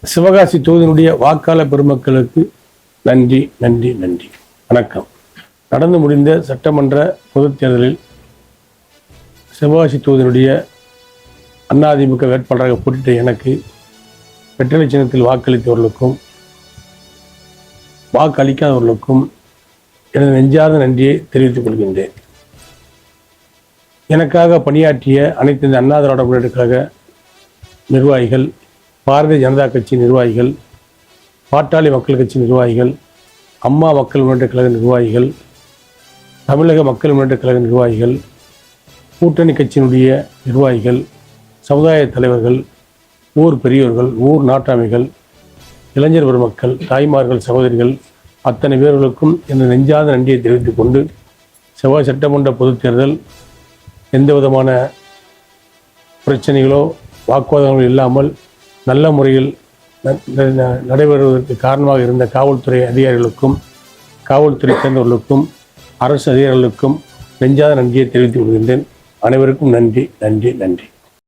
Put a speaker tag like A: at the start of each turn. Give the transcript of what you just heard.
A: சிவகாசி தொகுதியினுடைய வாக்காளர் பெருமக்களுக்கு நன்றி நன்றி நன்றி. வணக்கம். நடந்து முடிந்த சட்டமன்ற பொதுத் தேர்தலில் சிவகாசி தொகுதியினுடைய அதிமுக வேட்பாளராக போட்டியிட்ட எனக்கு வெற்றிலை சின்னத்தில் வாக்களித்தவர்களுக்கும் வாக்கு அளிக்காதவர்களுக்கும் எனது நெஞ்சார்ந்த நன்றியை தெரிவித்துக் கொள்கின்றேன். எனக்காக பணியாற்றிய அனைத்து இந்த அண்ணா திராவிட முன்னேற்றக் கழக நிர்வாகிகள், பாரதிய ஜனதா கட்சி நிர்வாகிகள், பாட்டாளி மக்கள் கட்சி நிர்வாகிகள், அம்மா மக்கள் முன்னேற்றக் கழக நிர்வாகிகள், தமிழக மக்கள் முன்னேற்றக் கழக நிர்வாகிகள், கூட்டணி கட்சியினுடைய நிர்வாகிகள், சமுதாய தலைவர்கள், ஊர் பெரியோர்கள், ஊர் நாட்டாமைகள், இளைஞர் பெருமக்கள், தாய்மார்கள், சகோதரிகள் அத்தனை பேர்களுக்கும் எனது நெஞ்சார்ந்த நன்றியை தெரிவித்துக் கொண்டு செவ்வாய் சட்டமன்ற பொதுத் தேர்தல் எந்த விதமான பிரச்சனைகளோ வாக்குவாதங்களோ இல்லாமல் நல்ல முறையில் நடைபெறுவதற்கு காரணமாக இருந்த காவல்துறை அதிகாரிகளுக்கும் காவல்துறை சேர்ந்தவர்களுக்கும் அரசு அதிகாரிகளுக்கும் நெஞ்சாத நன்றியை தெரிவித்துக் கொள்கின்றேன். அனைவருக்கும் நன்றி நன்றி நன்றி.